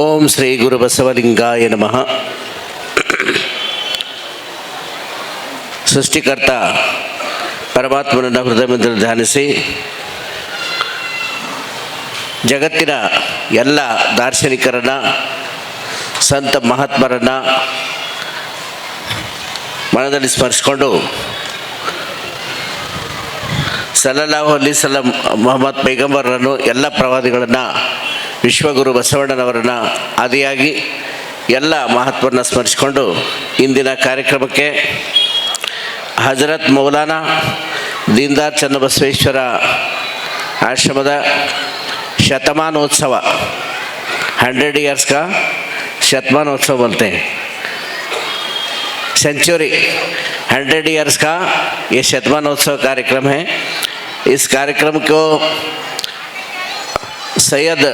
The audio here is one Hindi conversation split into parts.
ಓಂ ಶ್ರೀ ಗುರು ಬಸವಲಿಂಗಾಯ ನಮಃ. ಸೃಷ್ಟಿಕರ್ತ ಪರಮಾತ್ಮನನ್ನು ಹೃದಯದಲ್ಲಿ ಧ್ಯಾನಿಸಿ ಜಗತ್ತಿನ ಎಲ್ಲ ದಾರ್ಶನಿಕರನ್ನು, ಸಂತ ಮಹಾತ್ಮರನ್ನು ಮನದಲ್ಲಿ ಸ್ಮರಿಸಿಕೊಂಡು ಸಲ್ಲಲ್ಲಾಹು ಅಲೈಹಿ ವಸಲ್ಲಂ ಮೊಹಮ್ಮದ್ ಪೈಗಂಬರನ್ನು, ಎಲ್ಲ ಪ್ರವಾದಿಗಳನ್ನು, ವಿಶ್ವಗುರು ಬಸವಣ್ಣನವರನ್ನು ಆದಿಯಾಗಿ ಎಲ್ಲ ಮಹಾತ್ಮರನ್ನ ಸ್ಮರಿಸಿಕೊಂಡು ಇಂದಿನ ಕಾರ್ಯಕ್ರಮಕ್ಕೆ ಹಜರತ್ ಮೌಲಾನಾ ದೀನ್ದಾರ್ ಚನ್ನಬಸವೇಶ್ವರ ಆಶ್ರಮದ शतमानोत्सव 100 ईयर्स का शतमानोत्सव बोलते हैं, सेंचुरी 100 ईयर्स का ये शतमानोत्सव कार्यक्रम है। इस कार्यक्रम को सैयद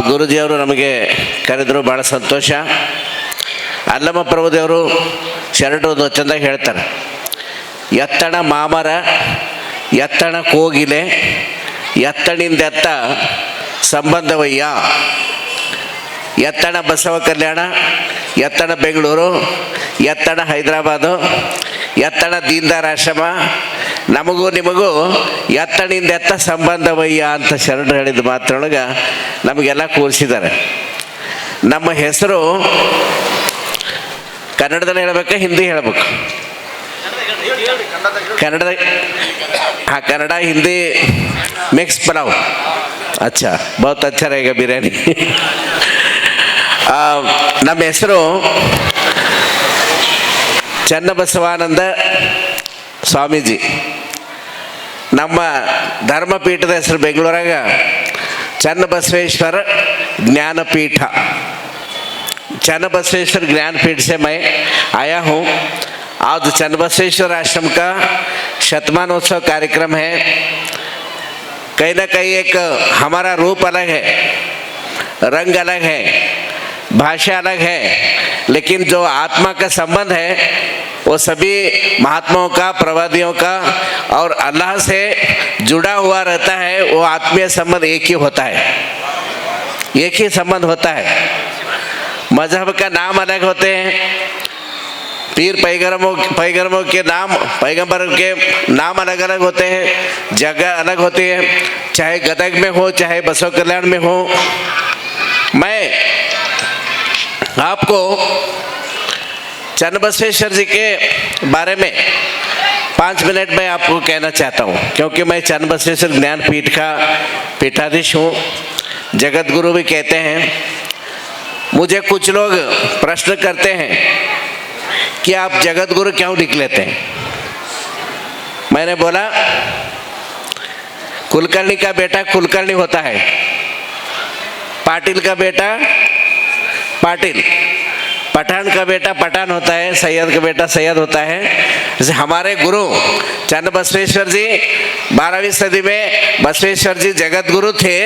ಗುರುಜಿ ಅವರು ನಮಗೆ ಕರೆದರು, ಭಾಳ ಸಂತೋಷ. ಅಲ್ಲಮ್ಮ ಪ್ರಭುದೇವರು ಶರಣರು ಚೆಂದಾಗಿ ಹೇಳ್ತಾರೆ, ಎತ್ತಣ ಮಾಮರ ಎತ್ತಣ ಕೋಗಿಲೆ ಎತ್ತಣಿಂದೆತ್ತ ಸಂಬಂಧವಯ್ಯ. ಎತ್ತಣ ಬಸವ ಕಲ್ಯಾಣ, ಎತ್ತಣ ಬೆಂಗಳೂರು, ಎತ್ತಣ ಹೈದರಾಬಾದು, ಎತ್ತಣ ದೀನ್ದಾರ್ ಆಶ್ರಮ, ನಮಗೂ ನಿಮಗೂ ಎತ್ತಣಿಂದೆತ್ತ ಸಂಬಂಧವಯ್ಯ ಅಂತ ಶರಣರು ಹೇಳಿದ ಮಾತ್ರೊಳಗೆ ನಮಗೆಲ್ಲ ಕೂರಿಸಿದ್ದಾರೆ. ನಮ್ಮ ಹೆಸರು ಕನ್ನಡದಲ್ಲಿ ಹೇಳಬೇಕಾ ಹಿಂದಿ ಹೇಳಬೇಕು? ಕನ್ನಡದ हाँ, कन्नड़ा हिंदी मिक्स पुलाव. अच्छा, बहुत अच्छा रहेगा बिरयानी. ನಮ್ಮ ಹೆಸರು ಚನ್ನಬಸವಾನಂದ ಸ್ವಾಮೀಜಿ. ನಮ್ಮ ಧರ್ಮಪೀಠದ ಹೆಸರು ಬೆಂಗಳೂರಾಗ चन्नबसवेश्वर ज्ञानपीठ. चन्नबसवेश्वर ज्ञानपीठ से मैं आया हूँ. आज चन्नबसवेश्वर आश्रम का शतमानोत्सव कार्यक्रम है. कहीं ना कहीं एक हमारा रूप अलग है, रंग अलग है, भाषा अलग है, लेकिन जो आत्मा का संबंध है वो सभी महात्माओं का, प्रवादियों का और अल्लाह से जुड़ा हुआ रहता है. वो आत्मीय संबंध एक ही होता है, एक ही संबंध होता है. मजहब का नाम अलग होते हैं, पीर पैगंबरों के नाम, पैगंबर के नाम अलग अलग होते हैं, जगह अलग होती है, चाहे गदग में हो चाहे बसव कल्याण में हो. मैं आपको चन्नबसवेश्वर जी के बारे में 5 मिनट में आपको कहना चाहता हूँ, क्योंकि मैं चन्नबसवेश्वर ज्ञानपीठ का पीठाधीश हूँ, जगत गुरु भी कहते हैं. मुझे कुछ लोग प्रश्न करते हैं कि आप जगत गुरु क्यों लिख लेते हैं. मैंने बोला, कुलकर्णी का बेटा कुलकर्णी होता है, पाटिल का बेटा पाटिल, पठान का बेटा पठान होता है, सैयद का बेटा सैयद होता है. जैसे हमारे गुरु चन्नबसवेश्वर जी 12वीं सदी में बसवेश्वर जी जगत गुरु थे,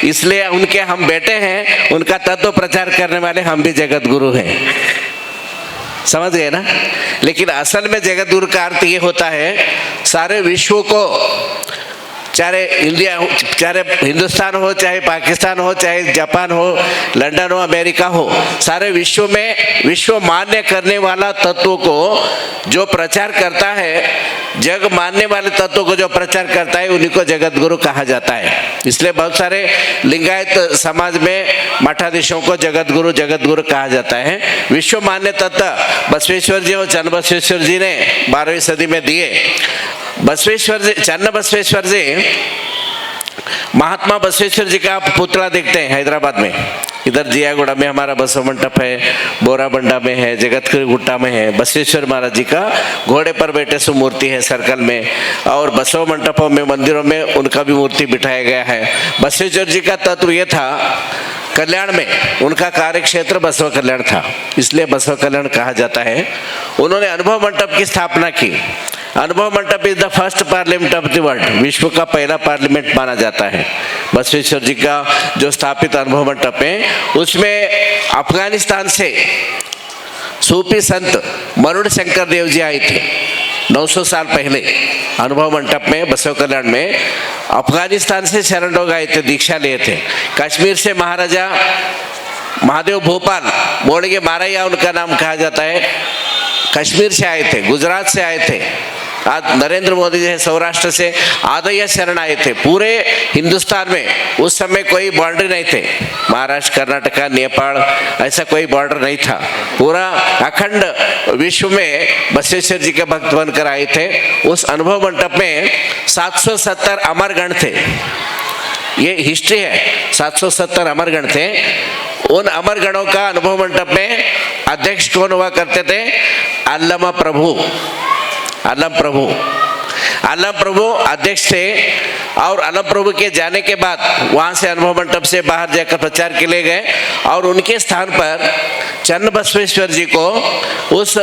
इसलिए उनके हम बेटे हैं. उनका तत्व प्रचार करने वाले हम भी जगत गुरु हैं. समझ गए ना? लेकिन असल में जगत गुरु का अर्थ ये होता है, सारे विश्व को, चाहे इंडिया हो, चाहे हिंदुस्तान हो, चाहे पाकिस्तान हो, चाहे जापान हो, लंदन हो, अमेरिका हो, सारे विश्व में विश्व मान्य करने वाला तत्व को जो प्रचार करता है, जग मानने वाले तत्व को जो प्रचार करता है, उन्हीं को जगत गुरु कहा जाता है. इसलिए बहुत सारे लिंगायत समाज में मठाधीशों को जगत गुरु कहा जाता है. विश्व मान्य तत्व बसवेश्वर जी और चन्नबसवेश्वर जी ने 12वीं सदी में दिए. बसवेश्वर जी, चन्नबसवेश्वर जी, महात्मा बसवेश्वर जी का आप पुतला देखते हैं हैदराबाद में. इधर जियागुड़ा में हमारा बसव मंडप है, बोराबंडा में है, जगतपुरी गुट्टा में है. बसवेश्वर महाराज जी का घोड़े पर बैठे सो मूर्ति है सर्कल में, और बसव मंडपों में, मंदिरों में उनका भी मूर्ति बिठाया गया है. बसवेश्वर जी का तत्व ये था, कल्याण में उनका कार्य क्षेत्र बसव कल्याण था, इसलिए बसव कल्याण कहा जाता है. उन्होंने अनुभव मंडप की स्थापना की. अनुभव मंडप is the first parliament of the world, विश्व का पहला पार्लियामेंट माना जाता है. बसवेश्वर जी का जो स्थापित अनुभव मंडप है, उसमें अफगानिस्तान से सूफी संत मरुड़ शंकर देव जी आए थे 900 साल पहले. अनुभव मंडप में बसव कल्याण में अफगानिस्तान से शरण लोग आए थे, दीक्षा लिए थे। कश्मीर से महाराजा महादेव भोपाल बोड़गे मारैया उनका नाम कहा जाता है, कश्मीर से आए थे, गुजरात से आए थे। आज नरेंद्र मोदी जी सौराष्ट्र से आधैया शरण आए थे। पूरे हिंदुस्तान में उस समय कोई बाउंड्री नहीं थे, महाराष्ट्र, कर्नाटका, नेपाल ऐसा कोई बॉर्डर नहीं था। पूरा अखंड विश्व में बसवेश्वर जी के भक्त बनकर आए थे। उस अनुभव मंडप में 770 अमरगण थे। ये हिस्ट्री है, 770 अमरगण थे। उन अमरगणों का अनुभव मंडप में अध्यक्ष कौन हुआ करते थे? अल्लमा प्रभु। अल्लम प्रभु अध्यक्ष थे। और अल्लम प्रभु के जाने के बाद वहाँ से अनुभव मंडप से बाहर जाकर प्रचार के लिए गए और उनके स्थान पर चन्न बसवेश्वर जी को उस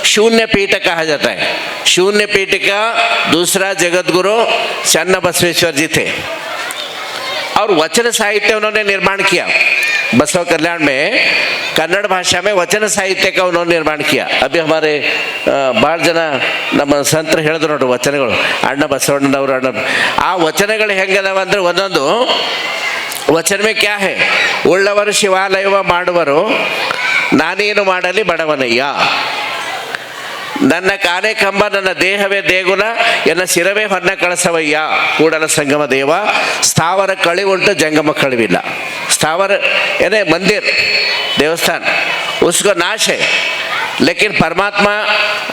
शून्य पीठ कहा जाता है। शून्य पीठ का दूसरा जगत गुरु चन्न बसवेश्वर जी थे। और वचन साहित्य उन्होंने निर्माण किया। बसव कल्याण में कन्नड़ भाषा में वचन साहित्य का उन्होंने निर्माण किया। अभी हमारे ಭಾಳ ಜನ ನಮ್ಮ ಸಂತರು ಹೇಳಿದ್ರು ನೋಡ್ರಿ ವಚನಗಳು, ಅಣ್ಣ ಬಸವಣ್ಣನವರು ಅಣ್ಣ ಆ ವಚನಗಳು ಹೆಂಗದಾವ ಅಂದ್ರೆ ಒಂದೊಂದು ವಚನ में क्या है? ಉಳ್ಳವರು ಶಿವಾಲಯವ ಮಾಡುವರು, ನಾನೇನು ಮಾಡಲಿ ಬಡವನಯ್ಯ, ನನ್ನ ಕಾನೆ ಕಂಬ ನನ್ನ ದೇಹವೇ ದೇಗುಲ, ಎನ್ನ ಶಿರವೇ ಹೊನ್ನ ಕಳಸವಯ್ಯ, ಕೂಡಲ ಸಂಗಮ ದೇವ, ಸ್ಥಾವರ ಕಳಿ ಉಂಟು ಜಂಗಮ ಕಳಿವಿಲ್ಲ। स्थावर यानी मंदिर देवस्थान उसको नाश है, लेकिन परमात्मा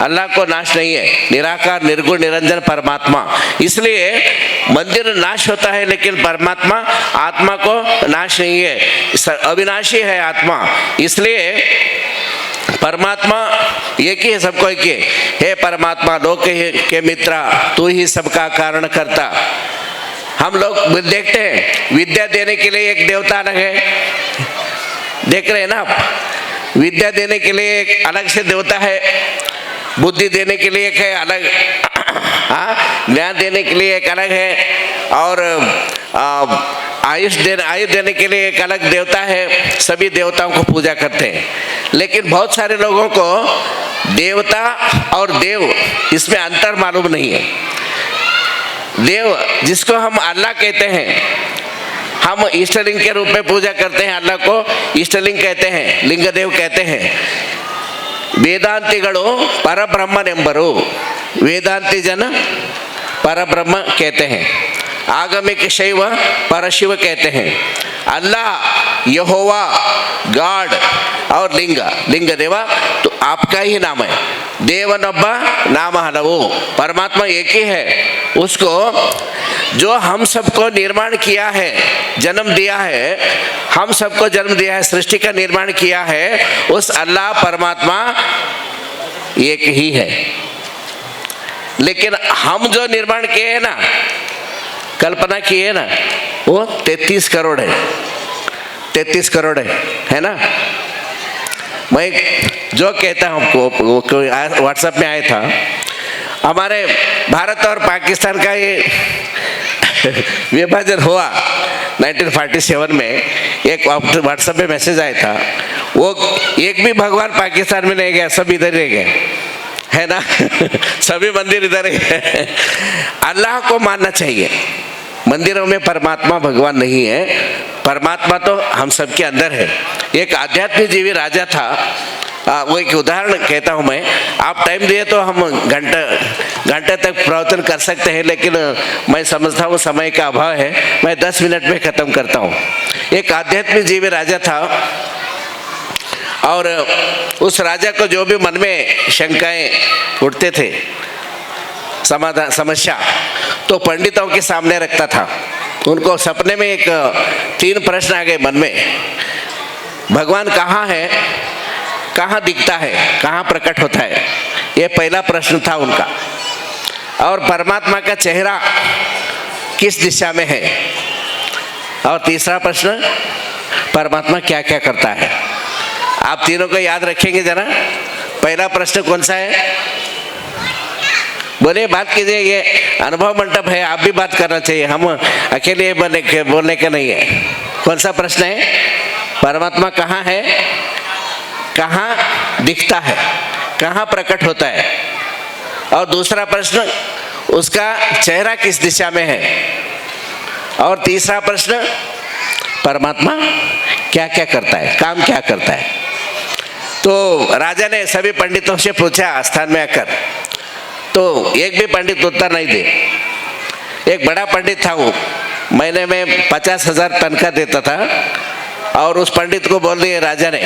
अल्लाह को नाश नहीं है, निराकार निर्गुण निरंजन परमात्मा। इसलिए मंदिर नाश होता है लेकिन परमात्मा आत्मा को नाश नहीं है, अविनाशी है आत्मा। इसलिए परमात्मा एक ही है, सबको एक ही है। हे परमात्मा लोक के मित्रा, तू ही सबका कारण करता। हम लोग देखते हैं विद्या देने के लिए एक देवता अलग है, देख रहे हैं ना आप? विद्या देने के लिए एक अलग से देवता है, बुद्धि देने के लिए एक है अलग, ज्ञान देने के लिए एक अलग है, और आयु देने के लिए एक अलग देवता है। सभी देवताओं को पूजा करते हैं, लेकिन बहुत सारे लोगों को देवता और देव इसमें अंतर मालूम नहीं है। देव जिसको हम अल्लाह कहते हैं, हम इष्टलिंग के रूप में पूजा करते हैं, अल्लाह को इष्टलिंग कहते हैं, लिंग देव कहते हैं। ವೇದಾಂತಿಗಳು ಪರಬ್ರಹ್ಮನೆಂಬರು, ವೇದಾಂತಿ ಜನ परब्रह्म कहते हैं। आगमिक शैव परशिव कहते हैं। अल्लाह, यहोवा, गॉड और लिंग देवा तो आपका ही नाम है। देवनब्बा नाम हलवो, परमात्मा एक ही है। उसको जो हम सबको निर्माण किया है, जन्म दिया है, हम सबको जन्म दिया है, सृष्टि का निर्माण किया है, उस अल्लाह परमात्मा एक ही है। लेकिन हम जो निर्माण किए हैं ना, कल्पना किए है ना, वो 33 करोड़ है, 33 करोड़ है ना। मैं जो कहता हूँ आपको, व्हाट्सएप में आया था, हमारे भारत और पाकिस्तान का ये विभाजन हुआ 1947 में। एक व्हाट्सएप में मैसेज आया था, वो एक भी भगवान पाकिस्तान में नहीं गया, सब इधर रह गए, है ना। सभी मंदिर इधर है। अल्लाह को मानना चाहिए। मंदिरों में परमात्मा भगवान नहीं है, परमात्मा तो हम सबके अंदर है। एक आध्यात्मिक जीवी राजा था, वो एक उदाहरण कहता हूँ मैं। आप टाइम दिए तो हम घंटे तक प्रवचन कर सकते हैं, लेकिन मैं समझता हूँ समय का अभाव है, मैं 10 मिनट में ख़त्म करता हूँ। एक आध्यात्मिक जीवी राजा था, और उस राजा को जो भी मन में शंकाएं उठते थे, समाधान समस्या, तो पंडितों के सामने रखता था। उनको सपने में एक 3 प्रश्न आ गए मन में। भगवान कहाँ है, कहाँ दिखता है, कहाँ प्रकट होता है, ये पहला प्रश्न था उनका। और परमात्मा का चेहरा किस दिशा में है, और तीसरा प्रश्न, परमात्मा क्या क्या करता है। आप तीनों को याद रखेंगे जरा। पहला प्रश्न कौन सा है? बोले, बात कीजिए, ये अनुभव मंडप है, आप भी बात करना चाहिए, हम अकेले बोलने का नहीं है। कौन सा प्रश्न है? परमात्मा कहाँ है, कहाँ दिखता है, कहाँ प्रकट होता है। और दूसरा प्रश्न, उसका चेहरा किस दिशा में है। और तीसरा प्रश्न, परमात्मा क्या क्या करता है, काम क्या करता है। तो राजा ने सभी पंडितों से पूछा आस्थान में आकर, तो एक भी पंडित उत्तर नहीं दे। एक बड़ा पंडित था, वो महीने में 50,000 तनख्वाह देता था। और उस पंडित को बोल दिए राजा ने,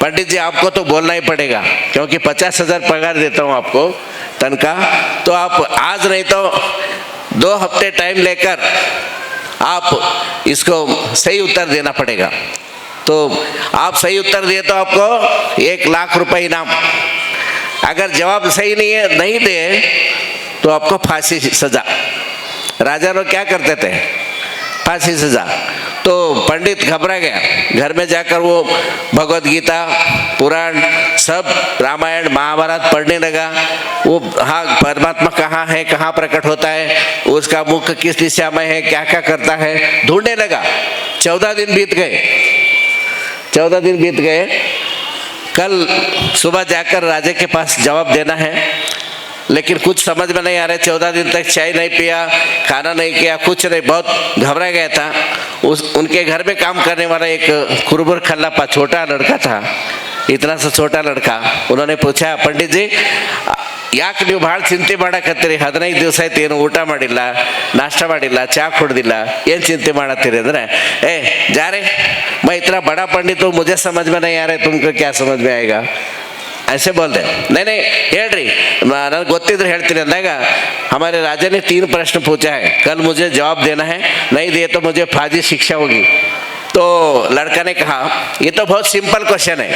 पंडित जी आपको तो बोलना ही पड़ेगा, क्योंकि 50,000 पगार देता हूँ आपको तनख्वाह, तो आप आज नहीं तो 2 हफ्ते टाइम लेकर आप इसको सही उत्तर देना पड़ेगा। तो आप सही उत्तर दिए तो आपको 1 लाख रुपए इनाम, अगर जवाब सही नहीं दे तो आपको फांसी सजा। राजा लोग क्या करते थे, फांसी सजा। तो पंडित घबरा गया, घर में जाकर वो भगवत गीता, पुराण, सब रामायण महाभारत पढ़ने लगा। वो हाँ, परमात्मा कहाँ है, कहाँ प्रकट होता है, उसका मुख किस दिशा में है, क्या क्या करता है, ढूंढने लगा। 14 दिन बीत गए, 14 दिन बीत गए। कल सुबह जाकर राजा के पास जवाब देना है, लेकिन कुछ समझ में नहीं आ रहा। 14 दिन तक चाय नहीं पिया, खाना नहीं किया, कुछ नहीं, बहुत घबरा गया था। उनके घर में काम करने वाला एक कुरबुर खल्लापा छोटा लड़का था, इतना सा छोटा लड़का। उन्होंने पूछा, पंडित जी ಯಾಕೆ ನೀವು ಭಾಳ ಚಿಂತೆ ಮಾಡಕತ್ತೀರಿ, 15 ದಿವಸ ಆಯ್ತು ಏನು ಊಟ ಮಾಡಿಲ್ಲ, ನಾಷ್ಟ ಮಾಡಿಲ್ಲ, ಚಾ ಕುಡ್ದಿಲ್ಲ, ಏನು ಚಿಂತೆ ಮಾಡತ್ತೀರಿ ಅಂದರೆ, ए जा रे, मैं इतना बड़ा पंडित हूँ, मुझे समझ में नहीं आ रहा है, तुमको क्या समझ में आएगा, ऐसे बोल दे। नहीं ಹೇಳ್ರಿ, ನನಗೆ ಗೊತ್ತಿದ್ರೆ ಹೇಳ್ತೀನಿ अंದಾಗ हमारे राजा ने 3 प्रश्न पूछा है, कल मुझे जवाब देना है, नहीं दिए तो मुझे फांसी शिक्षा होगी। तो लड़का ने कहा, ये तो बहुत सिंपल क्वेश्चन है,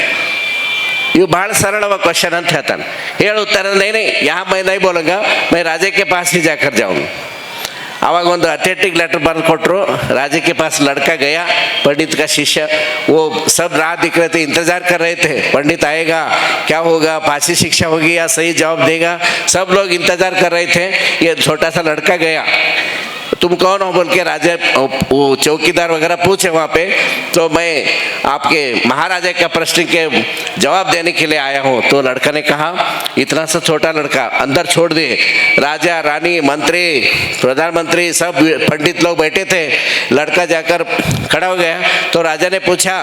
ये बड़ा सरल क्वेश्चन ಅಂತ ಹೇಳ್ತಾನೆ। ಹೇಳು उत्तर, नहीं यहाँ मैं नहीं बोलूँगा, मैं राजा के पास ही जाकर जाऊँगा। आवाग ಒಂದು अथेंटिक लेटर बंद कोट्रो, राजा के पास लड़का गया, पंडित का शिष्य। वो सब राह दिख रहे थे, इंतजार कर रहे थे, पंडित आएगा, क्या होगा, फांसी शिक्षा होगी या सही जवाब देगा, सब लोग इंतजार कर रहे थे। ये छोटा सा लड़का गया, तुम कौन हो बोल के राजा, वो चौकीदार वगैरह पूछे वहाँ पे, तो मैं आपके महाराजा का प्रश्न के जवाब देने के लिए आया हूँ। तो लड़का ने कहा, इतना सा छोटा लड़का अंदर छोड़ दे। राजा, रानी, मंत्री, प्रधानमंत्री, सब पंडित लोग बैठे थे। लड़का जाकर खड़ा हो गया। तो राजा ने पूछा,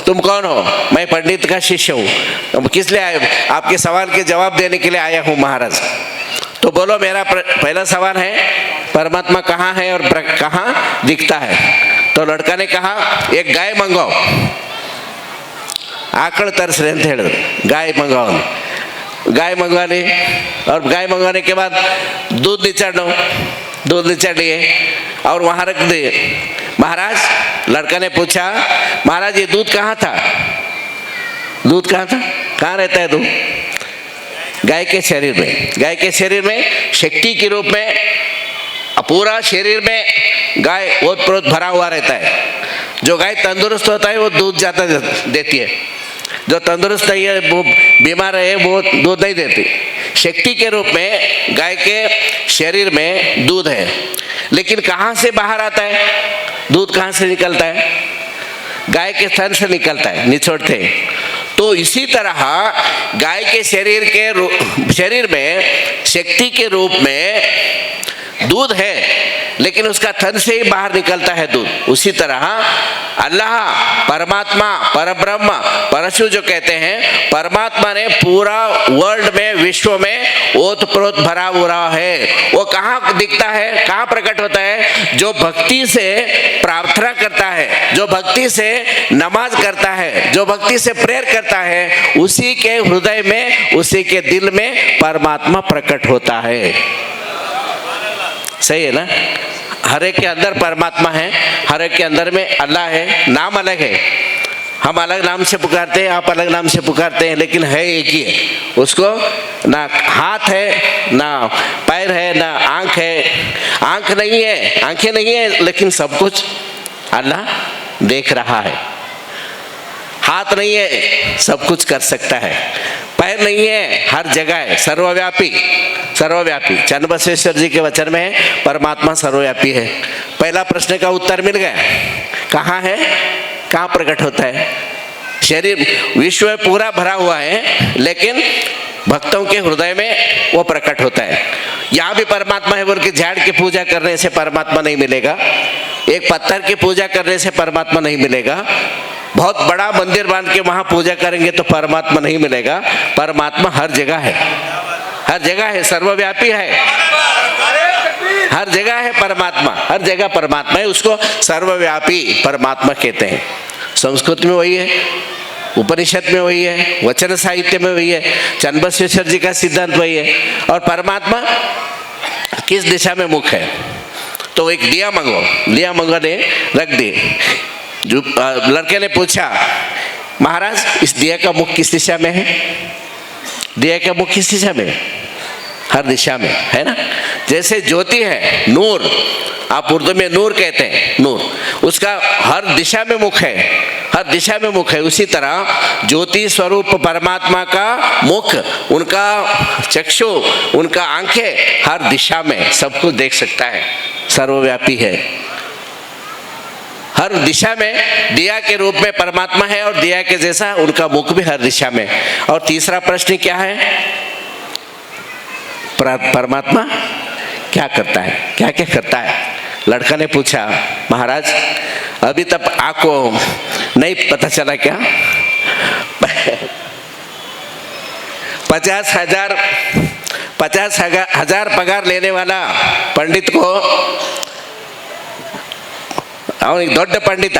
तुम कौन हो? मैं पंडित का शिष्य हूँ। किस लिए आए? आपके सवाल के जवाब देने के लिए आया हूँ महाराज। तो बोलो, मेरा पहला सवाल है, परमात्मा कहाँ है और कहाँ दिखता है? तो लड़का ने कहा, एक गाय मंगाओ। आकड़ तरस रहे थे, गाय मंगाओ। गाय मंगवा ली, और गाय मंगवाने के बाद दूध निचड़ो, दूध निचड़ लिए और वहाँ रख दिए। महाराज, लड़का ने पूछा, महाराज ये दूध कहाँ था? दूध कहाँ था? कहाँ रहता है दूध? गाय के शरीर में। गाय के शरीर में शक्ति के रूप में पूरा शरीर में गाय ओत-प्रोत भरा हुआ रहता है। जो गाय तंदुरुस्त होता है वो दूध ज़्यादा देती है, जो तंदुरुस्त नहीं है, वो बीमार है, वो दूध नहीं देती। शक्ति के रूप में गाय के शरीर में दूध है, लेकिन कहाँ से बाहर आता है? दूध कहाँ से निकलता है? गाय के स्तन से निकलता है, निचोड़ते हैं। तो इसी तरह गाय के शरीर में शक्ति के रूप में दूध है, लेकिन उसका थन से ही बाहर निकलता है दूध। उसी तरह अल्लाह, परमात्मा, परब्रह्म, परशु जो कहते हैं, परमात्मा ने पूरा वर्ल्ड में, विश्व में ओत-प्रोत भरा हुआ है। वो कहाँ दिखता है, कहाँ प्रकट होता है? जो भक्ति से प्रार्थना करता है, जो भक्ति से नमाज करता है, जो भक्ति से प्रेयर करता है, उसी के हृदय में, उसी के दिल में परमात्मा प्रकट होता है। सही है ना? हर एक के अंदर परमात्मा है, हर एक के अंदर में अल्लाह है। नाम अलग है, हम अलग नाम से पुकारते हैं, आप अलग नाम से पुकारते हैं, लेकिन है एक ही है। उसको ना हाथ है, ना पैर है, ना आँख है। आँख नहीं है, आँखें नहीं है, लेकिन सब कुछ अल्लाह देख रहा है। हाथ नहीं है, सब कुछ कर सकता है। पैर नहीं है, हर जगह है, सर्वव्यापी। सर्वव्यापी चन्नबसवेश्वर जी के वचन में है, परमात्मा सर्वव्यापी है। पहला प्रश्न का उत्तर मिल गया। कहाँ है, कहाँ प्रकट होता है? शरीर विश्व में पूरा भरा हुआ है, लेकिन भक्तों के हृदय में वो प्रकट होता है। यहाँ भी परमात्मा है बोल के झाड़ की पूजा करने से परमात्मा नहीं मिलेगा, एक पत्थर की पूजा करने से परमात्मा नहीं मिलेगा, बहुत बड़ा मंदिर बांध के वहाँ पूजा करेंगे तो परमात्मा नहीं मिलेगा। परमात्मा हर जगह है, हर जगह है, सर्वव्यापी है, हर जगह है परमात्मा, हर जगह परमात्मा है, उसको सर्वव्यापी परमात्मा कहते हैं। संस्कृत में वही है, उपनिषद में वही है, वचन साहित्य में वही है, चन्नबसवेश्वर जी का सिद्धांत वही है। और परमात्मा किस दिशा में मुख है? तो एक दिया मंगो ने रख दी। जो लड़के ने पूछा, महाराज इस दिया का मुख किस दिशा में है? दिया का मुख किस दिशा में? हर दिशा में है ना। जैसे ज्योति है, नूर, आप उर्दू में नूर कहते हैं, नूर, उसका हर दिशा में मुख है, हर दिशा में मुख है। उसी तरह ज्योति स्वरूप परमात्मा का मुख, उनका चक्षु, उनका आंखें हर दिशा में सब कुछ देख सकता है, सर्वव्यापी है। हर दिशा में दिया के रूप में परमात्मा है और दिया के जैसा उनका मुख भी हर दिशा में। और तीसरा प्रश्न क्या है? परमात्मा क्या करता है, क्या क्या करता है? लड़का ने पूछा, महाराज अभी तक आपको नहीं पता चला क्या? 50,000 पगार लेने वाला पंडित को ಅವನಿಗೆ ದೊಡ್ಡ ಪಂಡಿತ,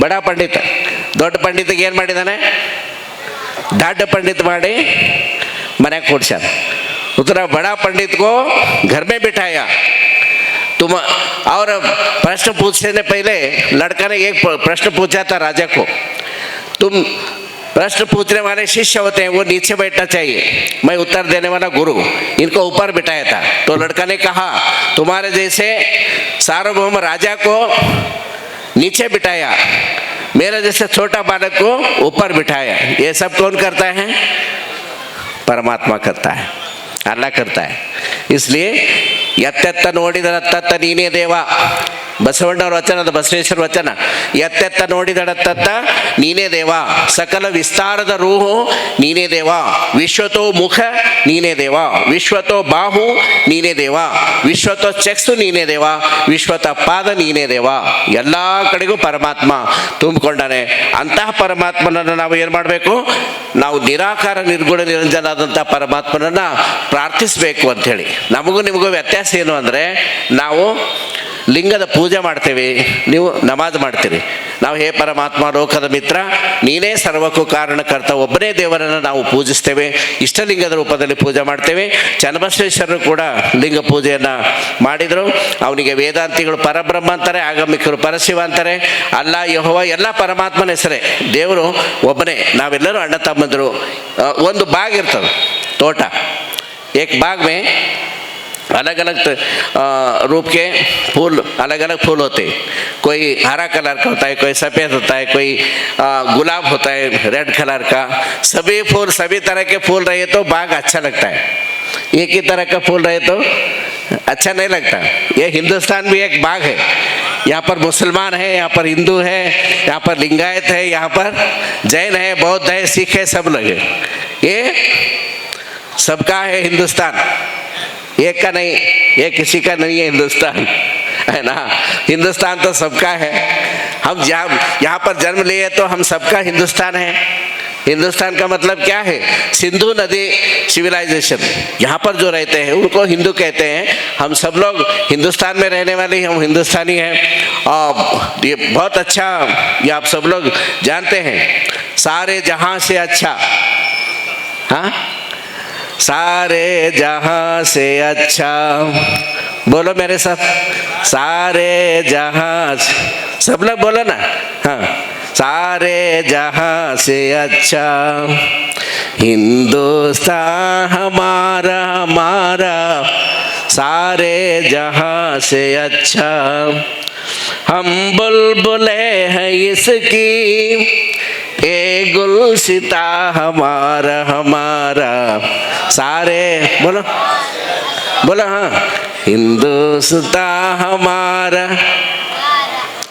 ಬಡ ಪಂಡಿತ, ದೊಡ್ಡ ಪಂಡಿತಗೆ ಏನು ಮಾಡಿದ್ದಾನೆ? ದೊಡ್ಡ ಪಂಡಿತ ಮಾಡಿ ಮನೆಗೆ ಕೂಡ್ಸ್ಯಾನ। उतना बड़ा पंडित को घर में बिठाया। तुम और प्रश्न पूछने से पहले लड़का ने एक प्रश्न पूछा था राजा को, तुम प्रश्न पूछने वाले शिष्य होते हैं वो नीचे बैठना चाहिए, मैं उत्तर देने वाला गुरु, इनको ऊपर बिठाया था। तो लड़का ने कहा तुम्हारे जैसे सार्वभौम राजा को नीचे बिठाया, मेरे जैसे छोटा बालक को ऊपर बिठाया। ये सब कौन करता है? परमात्मा करता है, अल्लाह करता है। इसलिए यत्तेत्त नोडिदरत्तत्त नीने देवा, ಬಸವಣ್ಣವರ ವಚನ, ಅದು ಬಸವೇಶ್ವರ ವಚನ, ಎತ್ತೆತ್ತ ನೋಡಿದಡತ್ತತ್ತ ನೀನೇ ದೇವ, ಸಕಲ ವಿಸ್ತಾರದ ರೂಹು ನೀನೇ ದೇವ, ವಿಶ್ವತೋ ಮುಖ ನೀನೇ ದೇವ, ವಿಶ್ವತೋ ಬಾಹು ನೀನೇ ದೇವ, ವಿಶ್ವತೋ ಚಕ್ಷು ನೀನೇ ದೇವ, ವಿಶ್ವತ ಪಾದ ನೀನೇ ದೇವ. ಎಲ್ಲ ಕಡೆಗೂ ಪರಮಾತ್ಮ ತುಂಬಿಕೊಂಡಾನೆ. ಅಂತಹ ಪರಮಾತ್ಮನನ್ನು ನಾವು ಏನು ಮಾಡಬೇಕು? ನಾವು ನಿರಾಕಾರ ನಿರ್ಗುಣ ನಿರಂಜನಾದಂಥ ಪರಮಾತ್ಮನನ್ನು ಪ್ರಾರ್ಥಿಸಬೇಕು ಅಂಥೇಳಿ. ನಮಗೂ ನಿಮಗೂ ವ್ಯತ್ಯಾಸ ಏನು ಅಂದರೆ, ನಾವು ಲಿಂಗದ ಪೂಜೆ ಮಾಡ್ತೇವೆ, ನೀವು ನಮಾಜ್ ಮಾಡ್ತೀರಿ. ನಾವು ಹೇ ಪರಮಾತ್ಮ ಲೋಕದ ಮಿತ್ರ ನೀನೇ ಸರ್ವಕ್ಕೂ ಕಾರಣಕರ್ತ, ಒಬ್ಬನೇ ದೇವರನ್ನು ನಾವು ಪೂಜಿಸ್ತೇವೆ, ಇಷ್ಟಲಿಂಗದ ರೂಪದಲ್ಲಿ ಪೂಜೆ ಮಾಡ್ತೇವೆ. ಚನ್ನಬಸವೇಶ್ವರರು ಕೂಡ ಲಿಂಗ ಪೂಜೆಯನ್ನು ಮಾಡಿದರು. ಅವನಿಗೆ ವೇದಾಂತಿಗಳು ಪರಬ್ರಹ್ಮ ಅಂತಾರೆ, ಆಗಮಿಕರು ಪರಶಿವ ಅಂತಾರೆ. ಅಲ್ಲ ಯೆಹೋವ ಎಲ್ಲ ಪರಮಾತ್ಮನ ಹೆಸರೇ, ದೇವರು ಒಬ್ಬನೇ. ನಾವೆಲ್ಲರೂ ಅಣ್ಣ ತಮ್ಮಂದರು. ಒಂದು ಬಾಗ್ ಇರ್ತದೆ, ತೋಟ, ಏಕ್ ಬಾಗ್ ಮೇ अलग अलग रूप के फूल, अलग अलग फूल होते हैं। कोई हरा कलर का होता है, कोई सफ़ेद होता है, कोई गुलाब होता है रेड कलर का। सभी फूल, सभी तरह के फूल रहे तो बाग अच्छा लगता है, एक ही तरह का फूल रहे तो अच्छा नहीं लगता। ये हिंदुस्तान भी एक बाग है। यहाँ पर मुसलमान है, यहाँ पर हिंदू है, यहाँ पर लिंगायत है, यहाँ पर जैन है, बौद्ध है, सिख है, सब लोग है। ये सबका है हिंदुस्तान, एक का नहीं, ये किसी का नहीं है हिंदुस्तान, है ना। हिंदुस्तान तो सबका है। हम यहाँ पर जन्म लिए तो हम सबका हिंदुस्तान है। हिंदुस्तान का मतलब क्या है? सिंधु नदी सिविलाइजेशन, यहाँ पर जो रहते हैं उनको हिंदू कहते हैं। हम सब लोग हिंदुस्तान में रहने वाले, हम हिंदुस्तानी हैं। और ये बहुत अच्छा, ये आप सब लोग जानते हैं, सारे जहाँ से अच्छा, हाँ, सारे जहाँ से अच्छा, बोलो मेरे साथ, सारे जहाँ, सब लोग बोलो ना, हाँ, सारे जहाँ से अच्छा हिंदुस्तान हमारा, हमारा सारे जहाँ से अच्छा। हम बुलबुले हैं इसकी, ए गुलसिता हमारा, हमारा सारे, बोलो बोलो, हाँ, हिंदुस्तान हमारा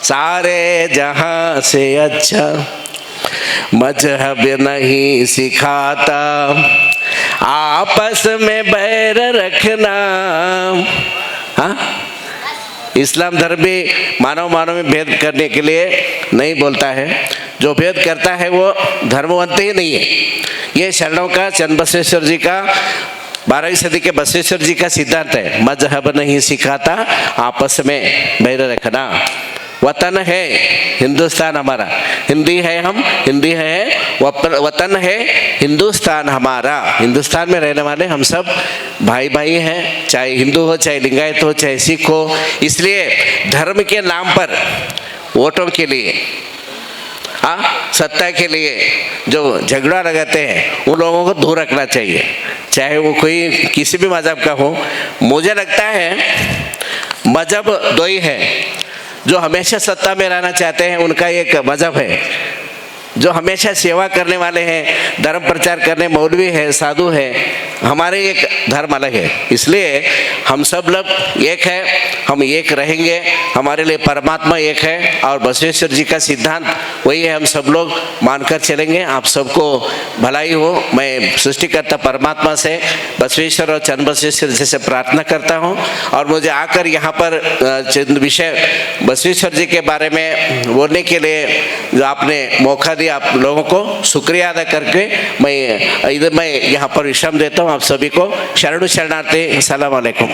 सारे जहाँ से अच्छा। मजहब नहीं सिखाता आपस में बैर रखना। हाँ, इस्लाम धर्म भी मानव मानव में भेद करने के लिए नहीं बोलता है। जो भेद करता है वो धर्मवंत ही नहीं है। ये शरणों का, चंद बसवेश्वर जी का 12वीं सदी के बसवेश्वर जी का सिद्धांत है। मजहब नहीं सिखाता आपस में बैर रखना। वतन है हिंदुस्तान हमारा, हिंदी है हम, हिंदी है वतन है हिंदुस्तान हमारा। हिंदुस्तान में रहने वाले हम सब भाई भाई हैं, चाहे हिंदू हो, चाहे लिंगायत हो, चाहे सिख हो। इसलिए धर्म के नाम पर वोटों के लिए, हाँ, सत्ता के लिए जो झगड़ा लगाते हैं उन लोगों को दूर रखना चाहिए, चाहे वो कोई किसी भी मजहब का हो। मुझे लगता है मजहब दो ही है। जो हमेशा सत्ता में रहना चाहते हैं उनका एक मजहब है, जो हमेशा सेवा करने वाले हैं, धर्म प्रचार करने मौलवी है, साधु है, हमारे एक धर्म अलग है। इसलिए हम सब लोग एक है, हम एक रहेंगे। हमारे लिए परमात्मा एक है और बसवेश्वर जी का सिद्धांत वही है, हम सब लोग मानकर चलेंगे। आप सबको भलाई हो। मैं सृष्टिकर्ता परमात्मा से, बसवेश्वर और चंद बसवेश्वर जी से प्रार्थना करता हूँ। और मुझे आकर यहाँ पर चंद विषय बसवेश्वर जी के बारे में बोलने के लिए जो आपने मौका दिया, आप लोगों को शुक्रिया अदा करके मैं यहाँ पर विश्राम देता हूँ। आप सभी को शरणु शरणार्थी, अस्सलाम वालेकुम।